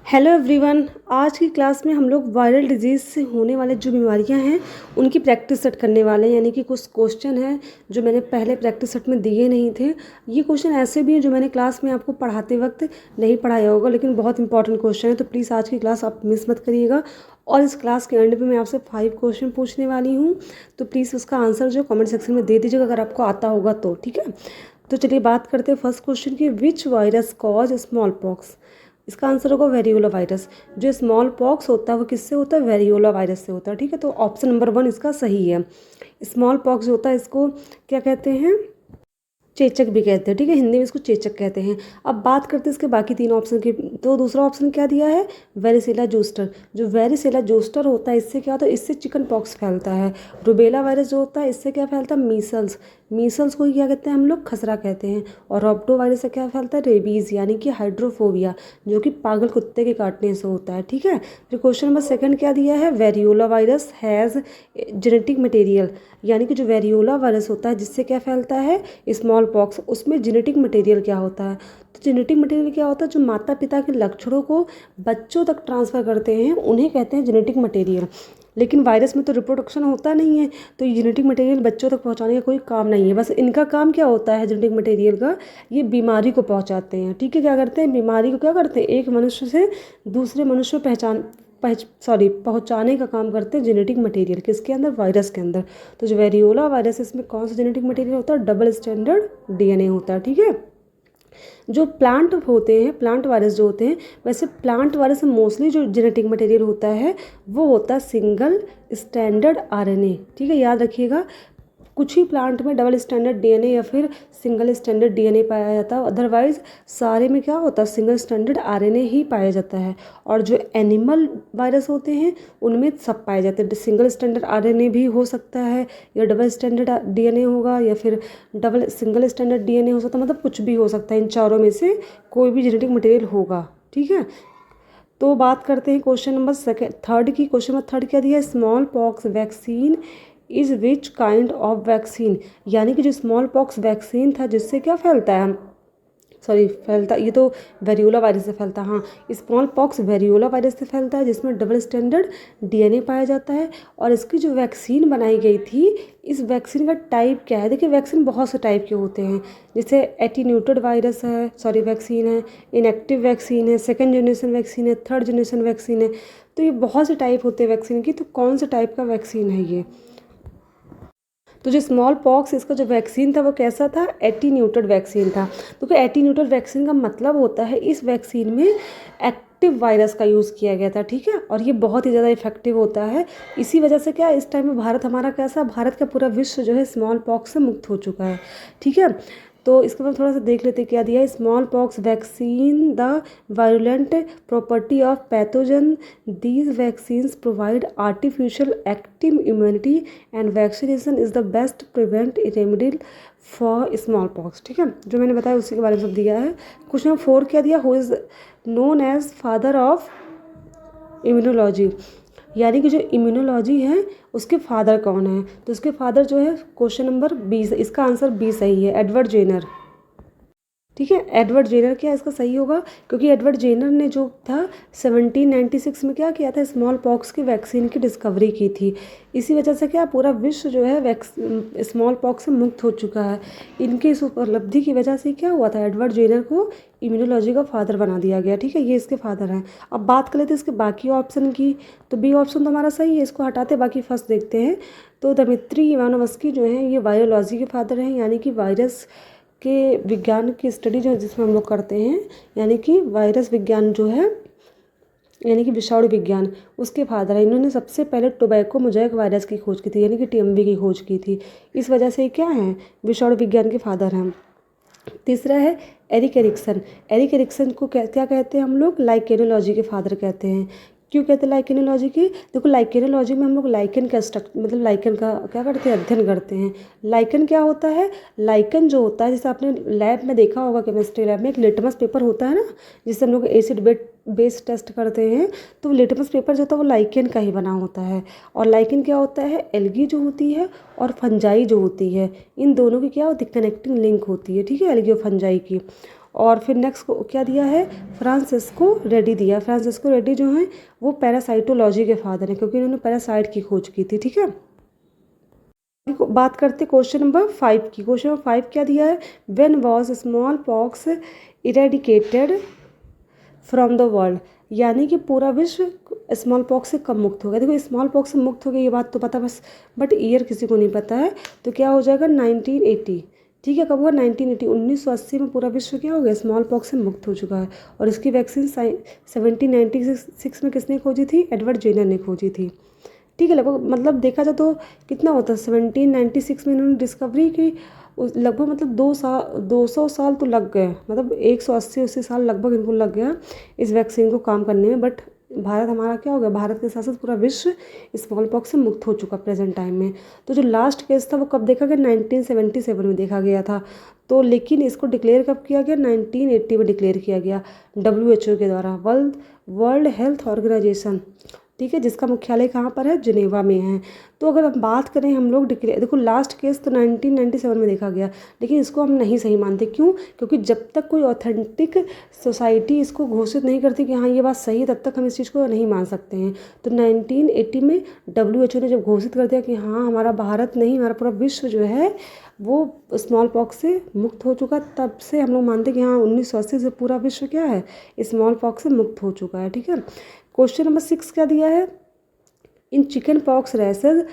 Hello everyone. आज की class में हम लोग वायरल डिजीज़ से होने वाले जो बीमारियां हैं उनकी प्रैक्टिस सेट करने वाले हैं। यानी कि कुछ क्वेश्चन हैं जो मैंने पहले प्रैक्टिस सेट में दिए नहीं थे। ये क्वेश्चन ऐसे भी हैं जो मैंने क्लास में आपको पढ़ाते वक्त नहीं पढ़ाया होगा, लेकिन बहुत इंपॉर्टेंट क्वेश्चन है। तो प्लीज़ आज की क्लास आप मिस मत करिएगा। और इस क्लास के एंड पे मैं आपसे 5 क्वेश्चन पूछने वाली हूँ, तो प्लीज़ उसका आंसर जो कमेंट सेक्शन में दे दीजिएगा अगर आपको आता होगा तो। ठीक है, तो चलिए बात करते हैं फर्स्ट क्वेश्चन की। विच वायरस कॉज स्मॉल पॉक्स? इसका आंसर होगा वेरियोला वायरस। जो स्मॉल पॉक्स होता है वो किससे होता है? वेरियोला वायरस से होता है। ठीक है, तो ऑप्शन नंबर 1 इसका सही है। स्मॉल पॉक्स जो होता है इसको क्या कहते हैं? चेचक भी कहते हैं। ठीक है, हिंदी में इसको चेचक कहते हैं। अब बात करते हैं इसके बाकी 3 ऑप्शन की। तो दूसरा ऑप्शन क्या दिया है? Varicella zoster. जो वेरिसेला जोस्टर होता है इससे क्या होता है? इससे चिकन पॉक्स फैलता है। रुबेला वायरस जो होता है इससे क्या फैलता है? मीसल्स। मीसल्स को क्या कहते हैं हम लोग? खसरा कहते हैं। और रोप्टो वायरस से क्या फैलता है? रेबीज़ यानी कि हाइड्रोफोबिया, जो कि पागल कुत्ते के काटने से होता है। ठीक है, फिर क्वेश्चन नंबर 2 क्या दिया है? Variola virus has genetic material. यानी कि जो वेरियोला वायरस होता है जिससे क्या फैलता है? Small pox. उसमें जेनेटिक मटेरियल क्या होता है? तो जेनेटिक मटेरियल क्या होता है? जो माता पिता के लक्षणों को बच्चों तक ट्रांसफ़र करते हैं उन्हें कहते हैं जेनेटिक मटेरियल। लेकिन वायरस में तो रिप्रोडक्शन होता नहीं है, तो ये जेनेटिक मटेरियल बच्चों तक पहुंचाने का कोई काम नहीं है। बस इनका काम क्या होता है जेनेटिक मटेरियल का? ये बीमारी को पहुंचाते हैं। ठीक है, क्या करते हैं? बीमारी को क्या करते हैं? एक मनुष्य से दूसरे मनुष्य पहुंचाने का काम करते हैं जेनेटिक मटेरियल। किसके अंदर? वायरस के अंदर। तो जो वेरियोला वायरस है इसमें कौन सा जेनेटिक मटेरियल होता है? डबल स्टैंडर्ड डीएनए होता है। ठीक है, जो प्लांट होते हैं, प्लांट वायरस जो होते हैं, वैसे प्लांट वायरस में मोस्टली जो जेनेटिक मटेरियल होता है वो होता है सिंगल स्टैंडर्ड आरएनए। ठीक है, याद रखिएगा। कुछ ही प्लांट में डबल स्टैंडर्ड डीएनए या फिर सिंगल स्टैंडर्ड डीएनए पाया जाता है, अदरवाइज सारे में क्या होता है? सिंगल स्टैंडर्ड आरएनए ही पाया जाता है। और जो एनिमल वायरस होते हैं उनमें सब पाए जाते हैं। सिंगल स्टैंडर्ड आरएनए भी हो सकता है, या डबल स्टैंडर्ड डीएनए होगा, या फिर सिंगल स्टैंडर्ड डीएनए हो सकता है। मतलब कुछ भी हो सकता है, इन चारों में से कोई भी जेनेटिक मटेरियल होगा। ठीक है, तो बात करते हैं क्वेश्चन नंबर थर्ड की। क्वेश्चन नंबर 3 क्या दिया है? Small pox vaccine is which kind of vaccine? यानी कि जो स्मॉल पॉक्स वैक्सीन था जिससे क्या फैलता है? फैलता, ये तो वेरियोला वायरस से फैलता है। हाँ, स्मॉल पॉक्स वेरियोला वायरस से फैलता है जिसमें डबल स्टैंडर्ड डीएनए पाया जाता है। और इसकी जो वैक्सीन बनाई गई थी, इस वैक्सीन का टाइप क्या है? देखिए, वैक्सीन बहुत से टाइप के होते हैं। जैसे एटीन्यूटेड वायरस है, वैक्सीन है, इनएक्टिव वैक्सीन है, सेकेंड जनरेशन वैक्सीन है, थर्ड जनरेशन वैक्सीन है। तो ये बहुत से टाइप होते हैं वैक्सीन की। तो कौन सा टाइप का वैक्सीन है ये? तो जो स्मॉल पॉक्स इसका जो वैक्सीन था वो कैसा था? एटीन्यूटेड वैक्सीन था। क्योंकि एटीन्यूटेड वैक्सीन का मतलब होता है इस वैक्सीन में एक्टिव वायरस का यूज़ किया गया था। ठीक है, और ये बहुत ही ज़्यादा इफेक्टिव होता है। इसी वजह से क्या इस टाइम में भारत हमारा कैसा? भारत का पूरा विश्व जो है स्मॉल पॉक्स से मुक्त हो चुका है। ठीक है, तो इसके बाद थोड़ा सा देख लेते क्या दिया है। Small pox vaccine the violent property of pathogen, these vaccines provide artificial active immunity and vaccination is the best prevent remedy for small pox. ठीक है, जो मैंने बताया उसी के बारे में सब दिया है। क्वेश्चन नंबर 4 क्या दिया? Who is known as father of immunology? यानी कि जो इम्यूनोलॉजी है उसके फादर कौन है? तो उसके फादर जो है क्वेश्चन नंबर 20, इसका आंसर बी सही है, एडवर्ड जेनर। ठीक है, एडवर्ड जेनर क्या इसका सही होगा? क्योंकि एडवर्ड जेनर ने जो था 1796 में क्या किया था? स्मॉल पॉक्स की वैक्सीन की डिस्कवरी की थी। इसी वजह से क्या पूरा विश्व जो है स्मॉल पॉक्स से मुक्त हो चुका है। इनकी इस उपलब्धि की वजह से क्या हुआ था? एडवर्ड जेनर को इम्यूनोलॉजी का फादर बना दिया गया। ठीक है, ये इसके फादर हैं। अब बात कर लेते हैं इसके बाकी ऑप्शन की। तो बी ऑप्शन तो हमारा सही है, इसको हटाते बाकी फर्स्ट देखते हैं। तो दमित्री इवानोव्स्की जो हैं ये वायरोलॉजी के फादर हैं, यानी कि वायरस के विज्ञान की स्टडी जो है जिसमें हम लोग करते हैं, यानी कि वायरस विज्ञान जो है, यानी कि विषाणु विज्ञान, उसके फादर है। इन्होंने सबसे पहले टोबैको मोज़ेक वायरस की खोज की थी, यानी कि टीएमवी की खोज की थी। इस वजह से क्या हैं? विषाणु विज्ञान के फादर हैं। तीसरा है एरिक एरिक्सन। एरिक एरिक्सन को क्या कहते हैं हम लोग? लाइकेनोलॉजी के फादर कहते हैं। क्यों कहते हैं लाइकेनोलॉजी की? देखो, लाइकेनोलॉजी में हम लोग लाइकन का मतलब लाइकन का क्या करते हैं? अध्ययन करते हैं। लाइकन क्या होता है? लाइकन जो होता है, जैसे आपने लैब में देखा होगा, केमिस्ट्री लैब में एक लिटमस पेपर होता है ना, जिससे हम लोग एसिड बेस टेस्ट करते हैं। तो लिटमस पेपर जो होता है वो लाइकन का ही बना होता है। और लाइकन क्या होता है? एल्गी जो होती है और फंजाई जो होती है, इन दोनों की क्या होती है? कनेक्टिंग लिंक होती है। ठीक है, एल्गी और फंजाई की। और फिर नेक्स्ट क्या दिया है, फ्रांसिस्को रेड्डी दिया। फ्रांसिस्को रेड्डी जो हैं वो पैरासाइटोलॉजी के फादर हैं, क्योंकि इन्होंने पैरासाइट की खोज की थी। ठीक है, बात करते क्वेश्चन नंबर 5 की। क्वेश्चन नंबर 5 क्या दिया है, when was small pox eradicated from the world, यानी कि पूरा विश्व स्मॉल पॉक्स से कब मुक्त हो गया। देखो स्मॉल पॉक्स से मुक्त हो गया ये बात तो पता, बस बट ईयर किसी को नहीं पता है। तो क्या हो जाएगा 1980। ठीक है, कब हुआ 1980, 1980 में पूरा विश्व क्या हो गया, स्मॉल पॉक्स से मुक्त हो चुका है। और इसकी वैक्सीन 1796 में किसने खोजी थी, एडवर्ड जेनर ने खोजी थी। ठीक है, लगभग मतलब देखा जाए तो कितना होता है, 1796 में इन्होंने डिस्कवरी की, लगभग मतलब 200 साल तो लग गए, मतलब 180 साल लगभग इनको लग गया इस वैक्सीन को काम करने में। बट भारत हमारा क्या हो गया, भारत के साथ साथ पूरा विश्व स्मॉल पॉक्स से मुक्त हो चुका प्रेजेंट टाइम में। तो जो लास्ट केस था वो कब देखा गया, 1977 में देखा गया था। तो लेकिन इसको डिक्लेयर कब किया गया, 1980 में डिक्लेयर किया गया WHO के द्वारा, वर्ल्ड हेल्थ ऑर्गेनाइजेशन। ठीक है, जिसका मुख्यालय कहाँ पर है, जिनेवा में है। तो अगर हम बात करें हम लोग डिक्लेयर, देखो लास्ट केस तो 1997 में देखा गया, लेकिन इसको हम नहीं सही मानते। क्यों, क्योंकि जब तक कोई ऑथेंटिक सोसाइटी इसको घोषित नहीं करती कि हाँ ये बात सही है, तब तक हम इस चीज़ को नहीं मान सकते हैं। तो 1980 में WHO ने जब घोषित कर दिया कि हाँ हमारा भारत नहीं, हमारा पूरा विश्व जो है वो स्मॉल पॉक्स से मुक्त हो चुका, तब से हम लोग मानते हैं कि हाँ 1980 से पूरा विश्व क्या है, स्मॉल पॉक्स से मुक्त हो चुका है। ठीक है, क्वेश्चन नंबर 6 क्या दिया है, in chicken pox rashes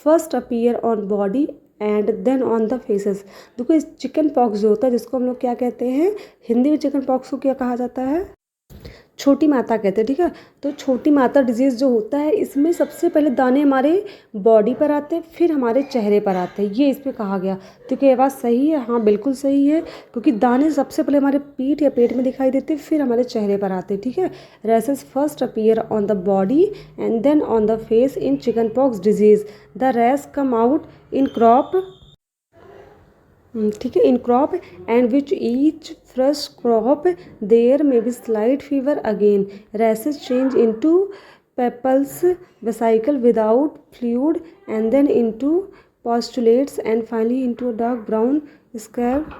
first appear on body and then on the faces. देखो इस चिकन पॉक्स जो होता है, जिसको हम लोग क्या कहते हैं, हिंदी में चिकन पॉक्स को क्या कहा जाता है, छोटी माता कहते हैं। ठीक है, तो छोटी माता डिजीज़ जो होता है, इसमें सबसे पहले दाने हमारे बॉडी पर आते हैं, फिर हमारे चेहरे पर आते हैं, ये इस पर कहा गया। तो क्या ये बात सही है, हाँ बिल्कुल सही है, क्योंकि दाने सबसे पहले हमारे पीठ या पेट में दिखाई देते, फिर हमारे चेहरे पर आते हैं। ठीक है, rashes first appear on the body and then on the face in chicken pox disease, the rash come out in crop. ठीक है, in crop and which each fresh crop there may be slight fever again, rashes change into papules vesicle without fluid and then into postulates and finally into dark brown scab.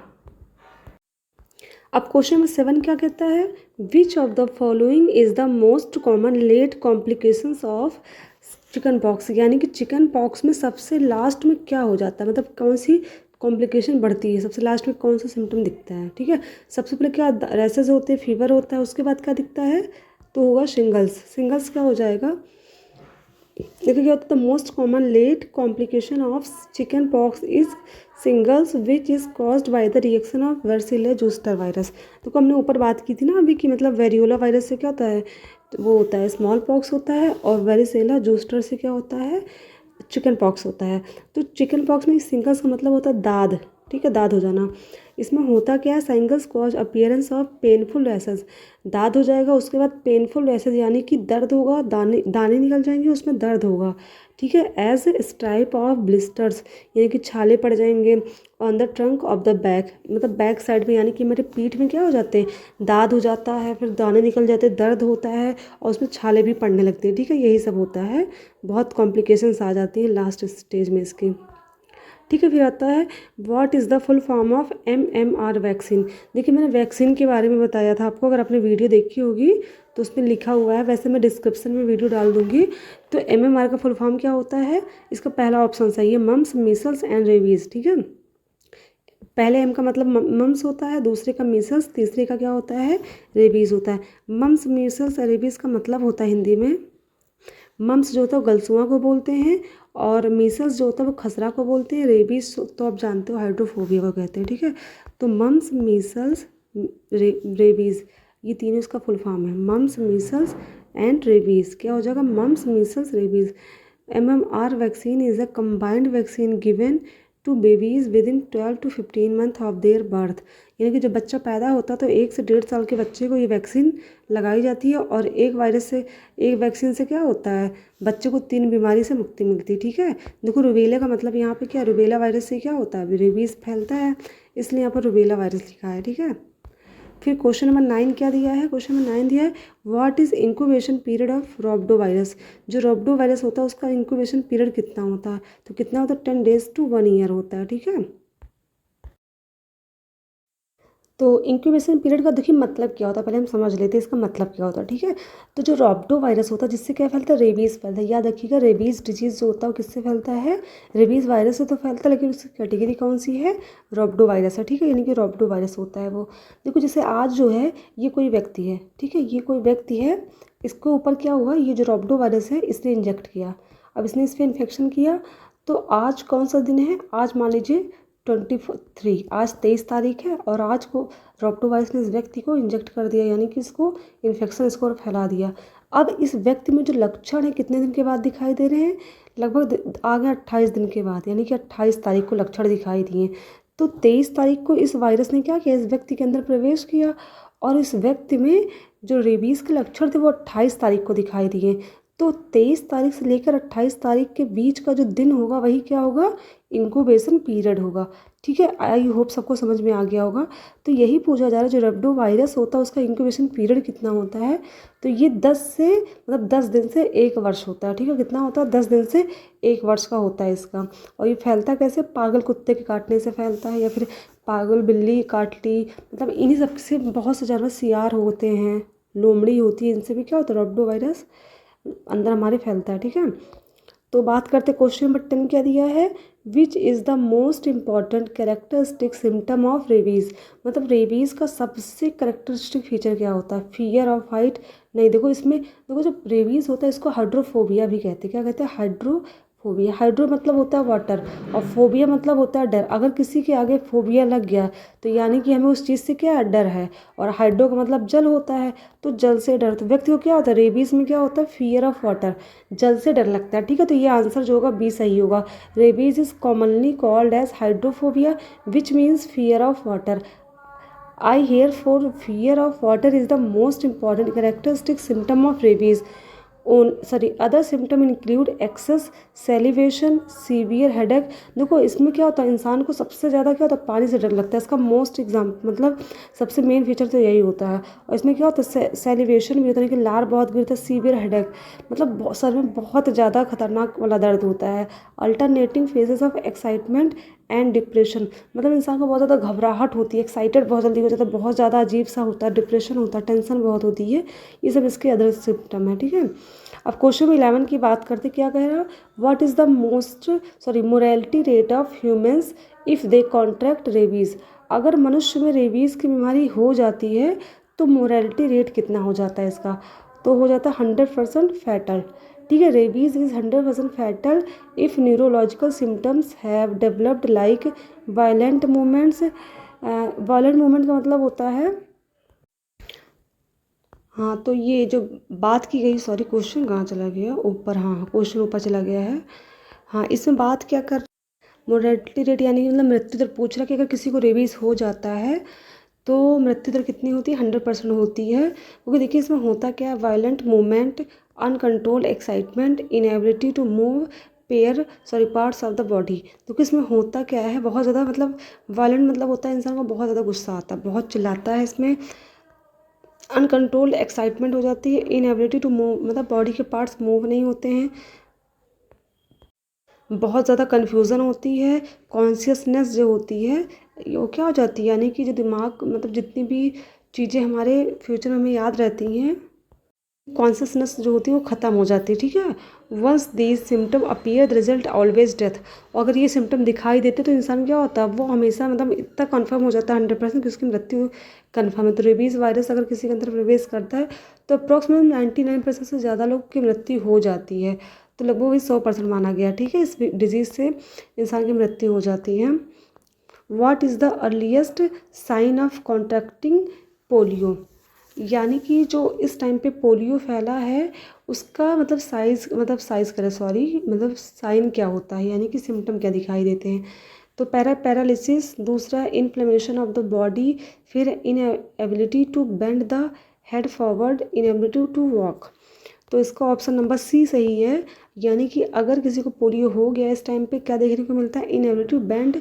अब question number 7 क्या कहता है, which of the following is the most common late complications of chicken pox, यानी कि chicken pox में सबसे last में क्या हो जाता है, मतलब कौन सी कॉम्प्लिकेशन बढ़ती है, सबसे लास्ट में कौन सा सिम्टम दिखता है। ठीक है, सबसे पहले क्या रैसेस होते हैं, फीवर होता है, उसके बाद क्या दिखता है, तो होगा शिंगल्स। शिंगल्स क्या हो जाएगा, देखिए क्या होता है, the most common late complication of chicken pox is shingles which is caused by the reaction of varicella zoster virus. तो हमने ऊपर बात की थी ना अभी कि मतलब वेरियोला वायरस से क्या होता है, तो वो होता है स्मॉल पॉक्स होता है, और वेरिसेला जोस्टर से क्या होता है, चिकन पॉक्स होता है। तो चिकन पॉक्स में सिंगल्स का मतलब होता है दाद। ठीक है, दाद हो जाना। इसमें होता क्या है, singles cause appearance of painful rashes, दाद हो जाएगा, उसके बाद पेनफुल रैसेस यानी कि दर्द होगा, दाने दाने निकल जाएंगे, उसमें दर्द होगा। ठीक है, एज स्ट्राइप ऑफ ब्लिस्टर्स, यानी कि छाले पड़ जाएंगे on the trunk of the back, मतलब बैक साइड में, यानी कि मेरे पीठ में क्या हो जाते हैं, दाद हो जाता है, फिर दाने निकल जाते हैं, दर्द होता है, और उसमें छाले भी पड़ने लगते हैं। ठीक है, यही सब होता है, बहुत कॉम्प्लिकेशंस आ जाती हैं लास्ट स्टेज में इसकी। ठीक है, फिर आता है what is the full form of MMR vaccine. देखिए मैंने वैक्सीन के बारे में बताया था आपको, अगर आपने वीडियो देखी होगी तो उसमें लिखा हुआ है, वैसे मैं डिस्क्रिप्शन में वीडियो डाल दूंगी। तो MMR का फुल फॉर्म क्या होता है, इसका पहला ऑप्शन सही है, मम्स मीसल्स एंड रेबीज़। ठीक है, पहले M का मतलब मम्स होता है, दूसरे का मीसल्स, तीसरे का क्या होता है, रेबीज़ होता है। मम्स मीसल्स और रेबीज़ का मतलब होता है हिंदी में, मम्स जो होता है वो गलसुआ को बोलते हैं, और मीसल्स जो होता है वो खसरा को बोलते हैं, रेबीज तो आप जानते हो हाइड्रोफोबिया को कहते हैं। ठीक है, तो मम्स मीसल्स रेबीज़ ये तीनों इसका फुल फॉर्म है, मम्स मीसल्स एंड रेबीज़। क्या हो जाएगा, mumps measles rabies. MMR vaccine is a combined vaccine given to babies within 12 to 15 month of their birth, यानी कि जब बच्चा पैदा होता है तो 1 से 1.5 साल के बच्चे को ये वैक्सीन लगाई जाती है। और एक वैक्सीन से क्या होता है, बच्चे को 3 बीमारी से मुक्ति मिलती है। ठीक है, देखो रुबेला का मतलब यहाँ पे क्या, रुबेला वायरस से क्या होता है, रेबीज़ फैलता है, इसलिए यहाँ पर रुबेला वायरस लिखा है। ठीक है, फिर क्वेश्चन नंबर 9 क्या दिया है, क्वेश्चन नंबर 9 दिया है what is incubation period of rhabdovirus. जो रोब्डो वायरस होता है उसका इंक्यूबेशन पीरियड कितना होता है, तो कितना होता है, 10 days to 1 year होता है। ठीक है, तो इंक्यूबेशन पीरियड का देखिए मतलब क्या होता है, पहले हम समझ लेते हैं इसका मतलब क्या होता है, ठीक है। तो जो रॉब्डो वायरस होता है जिससे क्या फैलता है, रेबीज़ फैलता है। याद रखिएगा रेबीज़ डिजीज़ जो होता है वो किससे फैलता है, रेबीज़ वायरस से तो फैलता है, लेकिन उसकी कैटेगरी कौन सी है, रॉब्डो वायरस है, ठीक है। यानी कि रॉब्डो वायरस होता है वो। देखो जैसे आज जो है ये कोई व्यक्ति है, ठीक है, ये कोई व्यक्ति है, इसके ऊपर क्या हुआ, ये जो रॉब्डो वायरस है इसने इंजेक्ट किया, अब इसने इस पर इन्फेक्शन किया। तो आज कौन सा दिन है, आज मान लीजिए 23, आज 23 तारीख है, और आज को रॉब्डो वायरस ने इस व्यक्ति को इंजेक्ट कर दिया, यानी कि इसको इन्फेक्शन इसको और फैला दिया। अब इस व्यक्ति में जो लक्षण है कितने दिन के बाद दिखाई दे रहे हैं, लगभग आ गया 28 दिन के बाद, यानी कि 28 तारीख को लक्षण दिखाई दिए। तो 23 तारीख को इस वायरस ने क्या किया, इस व्यक्ति के अंदर प्रवेश किया, और इस व्यक्ति में जो रेबीज़ के लक्षण थे वो 28 तारीख को दिखाई दिए। तो 23 तारीख से लेकर 28 तारीख के बीच का जो दिन होगा वही क्या होगा, इंक्यूबेशन पीरियड होगा, ठीक है। आई होप सबको समझ में आ गया होगा। तो यही पूछा जा रहा है जो रॉब्डो वायरस होता है उसका इंक्यूबेशन पीरियड कितना होता है, तो ये 10 दिन से 1 वर्ष होता है, ठीक है। कितना होता है, 10 दिन से 1 वर्ष का होता है इसका। और ये फैलता कैसे, पागल कुत्ते के काटने से फैलता है, या फिर पागल बिल्ली काट ली, मतलब इन्हीं सब से बहुत से जानवर, सियार होते हैं, लोमड़ी होती है, इनसे भी क्या होता है रॉब्डो वायरस अंदर हमारे फैलता है, ठीक है। तो बात करते क्वेश्चन नंबर 10 क्या दिया है, which is the most important characteristic symptom of rabies, मतलब रेबीज़ का सबसे कैरेक्टरिस्टिक फीचर क्या होता है, फियर ऑफ हाइट, नहीं देखो इसमें, देखो जो रेबीज़ होता है इसको हाइड्रोफोबिया भी कहते हैं, क्या कहते हैं, हाइड्रोफोबिया। हाइड्रो मतलब होता है वाटर, और फोबिया मतलब होता है डर। अगर किसी के आगे फोबिया लग गया तो यानी कि हमें उस चीज़ से क्या डर है, और हाइड्रो का मतलब जल होता है, तो जल से डर, तो व्यक्ति को क्या होता है, रेबीज़ में क्या होता है, फियर ऑफ वाटर, जल से डर लगता है, ठीक है। तो ये आंसर जो होगा बी सही होगा। Rabies is commonly called as hydrophobia which means fear of water. I herefore fear of water is the most important characteristic symptom of rabies. Other symptom include excess salivation, severe headache। देखो इसमें क्या होता है, इंसान को सबसे ज़्यादा क्या होता है, पानी से डर लगता है, इसका मोस्ट मतलब सबसे मेन फीचर तो यही होता है। और इसमें क्या होता है, सेलिवेशन भी होता है कि लार बहुत गिरता है, सीवियर हेडेक मतलब सर में बहुत ज़्यादा खतरनाक वाला दर्द होता है। Alternating phases of excitement and depression, मतलब इंसान को बहुत ज़्यादा घबराहट होती है, एक्साइटेड बहुत जल्दी हो जाता है, बहुत ज़्यादा अजीब सा होता है, डिप्रेशन होता है, टेंशन बहुत होती है, ये सब इसके अदर सिम्टम है, ठीक है। अब क्वेश्चन 11 की बात करते, क्या कह रहा है, what is the morality rate of humans if they contract rabies, अगर मनुष्य में रेबीज़ की बीमारी हो जाती है तो मोरालिटी रेट कितना हो जाता है इसका, तो हो जाता है 100% फैटल, ठीक है। Rabies is 100% fatal if neurological symptoms have developed like violent movements. Violent movement का मतलब होता है, हाँ तो ये जो बात की गई, सॉरी क्वेश्चन कहाँ चला गया ऊपर, हाँ क्वेश्चन ऊपर चला गया है। हाँ इसमें बात क्या कर, मोर्टेलिटी रेट यानी कि मतलब मृत्यु दर पूछ रहा है कि अगर किसी को रेबीज़ हो जाता है तो मृत्यु दर कितनी होती है, 100% होती है। क्योंकि देखिए इसमें होता क्या है, violent movement, uncontrolled excitement, inability to move parts of the body. तो इसमें होता क्या है, बहुत ज़्यादा मतलब वायलेंट मतलब होता है इंसान को बहुत ज़्यादा गुस्सा आता है, बहुत चिल्लाता है, इसमें अनकंट्रोल्ड एक्साइटमेंट हो जाती है, इनएबिलिटी टू मूव मतलब बॉडी के पार्ट्स मूव नहीं होते हैं, बहुत ज़्यादा कन्फ्यूज़न होती है, कॉन्शियसनेस जो होती है वो क्या हो जाती है, यानी कि जो दिमाग मतलब जितनी भी चीज़ें हमारे फ्यूचर में हमें याद रहती हैं, कॉन्शियसनेस जो होती है वो ख़त्म हो जाती है, ठीक है। Once these symptom appear the result always death, और अगर ये सिम्टम दिखाई देते तो इंसान क्या होता है, वो हमेशा मतलब इतना कन्फर्म हो जाता है 100% कि उसकी मृत्यु कन्फर्म है। तो रेबीज़ वायरस अगर किसी के अंदर प्रवेश करता है तो अप्रॉक्सीमेट 99% से ज़्यादा लोग की मृत्यु हो जाती है, तो लगभग भी 100% माना गया, ठीक है। इस डिजीज़ से इंसान की मृत्यु हो जाती है। What is the earliest sign of contracting polio, यानी कि जो इस टाइम पे पोलियो फैला है उसका मतलब साइन क्या होता है, यानी कि सिम्टम क्या दिखाई देते हैं। तो पैरालिसिस, दूसरा इन्फ्लेमेशन ऑफ द बॉडी, फिर inability to bend the head forward, inability to walk. तो इसका ऑप्शन नंबर सी सही है, यानी कि अगर किसी को पोलियो हो गया इस टाइम पे क्या देखने को मिलता है, inability to bend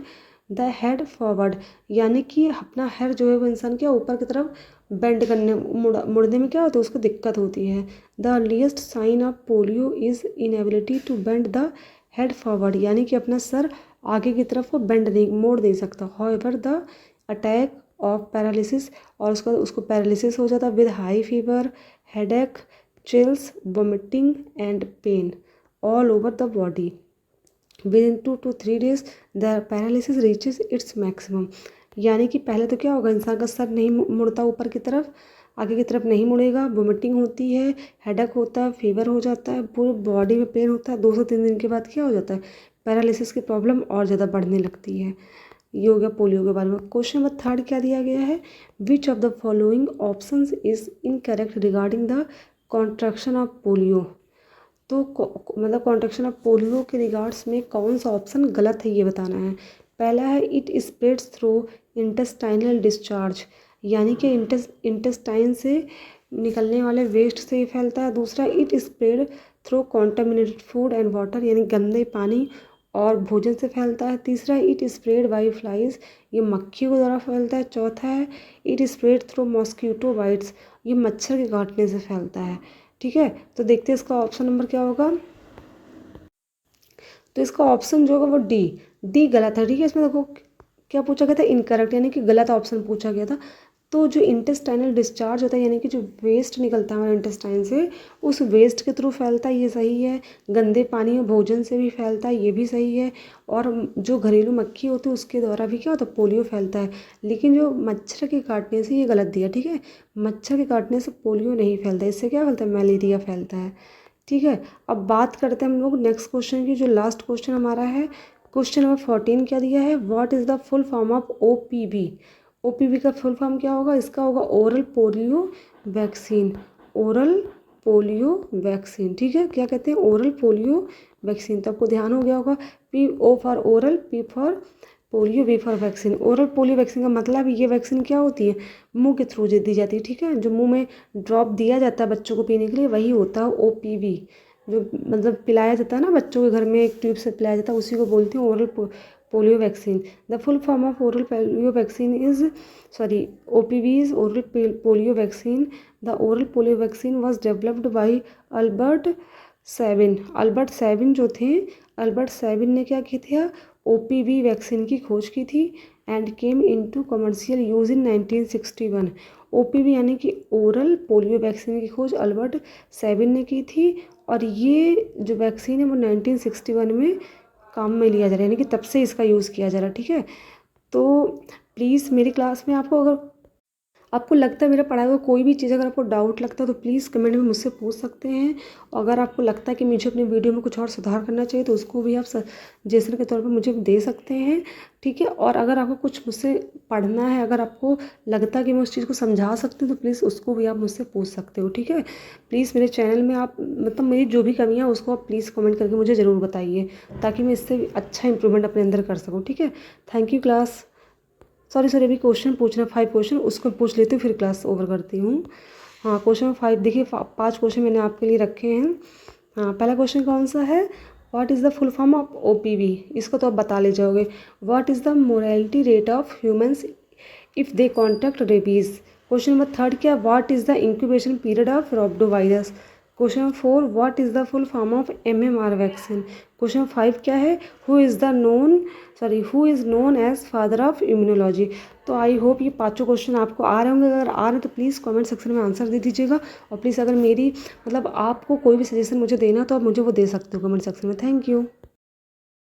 the head forward, यानी कि अपना हेड जो है वो इंसान क्या ऊपर की तरफ बेंड करने मुड़ने में क्या होता है उसको दिक्कत होती है। The earliest sign of polio is inability to bend the head forward, यानी कि अपना सर आगे की तरफ वो बेंड नहीं मोड़ नहीं सकता। However the attack of paralysis, और उसको पैरालिसिस हो जाता with high fever, headache, chills, vomiting and pain all over the body. With in 2 to 3 days the paralysis reaches its maximum. यानी कि पहले तो क्या होगा, इंसान का सर नहीं मुड़ता ऊपर की तरफ, आगे की तरफ नहीं मुड़ेगा, वोमिटिंग होती है, हेडेक होता है, फीवर हो जाता है, पूरी बॉडी में पेन होता है। 2 से 3 दिन के बाद क्या हो जाता है, पैरालिसिस की प्रॉब्लम और ज़्यादा बढ़ने लगती है। ये हो गया पोलियो के बारे में। क्वेश्चन नंबर 3 क्या दिया गया है, which of the following options is incorrect regarding the contraction of polio. तो मतलब कॉन्ट्रैक्शन ऑफ पोलियो के रिगार्ड्स में कौन सा ऑप्शन गलत है ये बताना है। पहला है it spreads through intestinal discharge, यानी कि इंटेस्टाइन से निकलने वाले वेस्ट से ही फैलता है। दूसरा it spread through contaminated food and water, यानी गंदे पानी और भोजन से फैलता है। तीसरा इट स्प्रेड बाई फ्लाइज, ये मक्खियों के द्वारा फैलता है। चौथा है it spread through mosquito bytes, ये मच्छर के काटने से फैलता है। ठीक है, तो देखते हैं इसका ऑप्शन नंबर क्या होगा। तो इसका ऑप्शन जो होगा वो डी गलत है। ठीक है, इसमें देखो क्या पूछा गया था, इनकरेक्ट, यानी कि गलत ऑप्शन पूछा गया था। तो जो इंटेस्टाइनल डिस्चार्ज होता है, यानी कि जो वेस्ट निकलता है हमारे इंटेस्टाइन से, उस वेस्ट के थ्रू फैलता है, ये सही है। गंदे पानी और भोजन से भी फैलता है, ये भी सही है। और जो घरेलू मक्खी होती है उसके द्वारा भी क्या होता है, पोलियो फैलता है। लेकिन जो मच्छर के काटने से, ये गलत दिया। ठीक है, मच्छर के काटने से पोलियो नहीं फैलता, इससे क्या फैलता है, मलेरिया फैलता है। ठीक है, अब बात करते हैं हम लोग नेक्स्ट क्वेश्चन की, जो लास्ट क्वेश्चन हमारा है। क्वेश्चन नंबर 14 क्या दिया है, what is the full form of OPV। OPV का फुल फॉर्म क्या होगा, इसका होगा oral polio vaccine. Oral polio vaccine, ठीक है, क्या कहते हैं, ओरल पोलियो वैक्सीन। तो आपको ध्यान हो गया होगा, PO for oral, P for polio, V for vaccine. Oral polio vaccine का मतलब ये वैक्सीन क्या होती है, मुंह के थ्रू दी जाती है। ठीक है, जो मुंह में ड्रॉप दिया जाता है बच्चों को पीने के लिए, वही होता है OPV। जो मतलब पिलाया जाता है ना बच्चों के घर में, एक ट्यूब से पिलाया जाता है, उसी को बोलते हैं oral polio vaccine. The full form of oral polio vaccine is OPV is oral polio vaccine. The oral polio vaccine was developed by Albert Sabin. Albert Sabin जो थे, अल्बर्ट सेबिन ने क्या की थी, OPV वैक्सीन की खोज की थी and came into commercial use in 1961। OPV यानी कि ओरल पोलियो वैक्सीन की खोज अल्बर्ट सेबिन ने की थी, और ये जो वैक्सीन है वो 1961 में काम में लिया जा रहा है, यानी कि तब से इसका यूज़ किया जा रहा है। ठीक है, तो प्लीज़ मेरी क्लास में आपको लगता है मेरा पढ़ाया हुआ कोई भी चीज़, अगर आपको डाउट लगता है तो प्लीज़ कमेंट में मुझसे पूछ सकते हैं। अगर आपको लगता है कि मुझे अपनी वीडियो में कुछ और सुधार करना चाहिए तो उसको भी आप सजेशन के तौर पर मुझे दे सकते हैं। ठीक है, और अगर आपको कुछ मुझसे पढ़ना है, अगर आपको लगता है कि मैं उस चीज़ को समझा सकती हूँ तो प्लीज़ उसको भी आप मुझसे पूछ सकते हो। ठीक है, प्लीज़ मेरे चैनल में आप मतलब मेरी जो भी कमियाँ उसको आप प्लीज़ कमेंट करके मुझे ज़रूर बताइए, ताकि मैं इससे अच्छा इंप्रूवमेंट अपने अंदर कर सकूँ। ठीक है, थैंक यू क्लास। सॉरी अभी क्वेश्चन पूछना 5 क्वेश्चन, उसको पूछ लेती हूँ फिर क्लास ओवर करती हूँ। हाँ, क्वेश्चन 5 देखिए, 5 क्वेश्चन मैंने आपके लिए रखे हैं। हाँ, पहला क्वेश्चन कौन सा है, what is the full form of OPV। इसको तो आप बता ले जाओगे। What is the morality rate of humans if they contract rabies. Question number 3 क्या, what is the incubation period of rotavirus. Question number 4 what is the full form of MMR vaccine. Question number 5 क्या है, who is known as father of immunology. तो I hope ये 5 question आपको आ रहे होंगे। अगर आ रहे हैं तो प्लीज़ कमेंट सेक्शन में आंसर दे दीजिएगा। और प्लीज़ अगर मेरी मतलब आपको कोई भी सजेशन मुझे देना तो आप मुझे वो दे सकते हो कमेंट सेक्शन में। Thank you.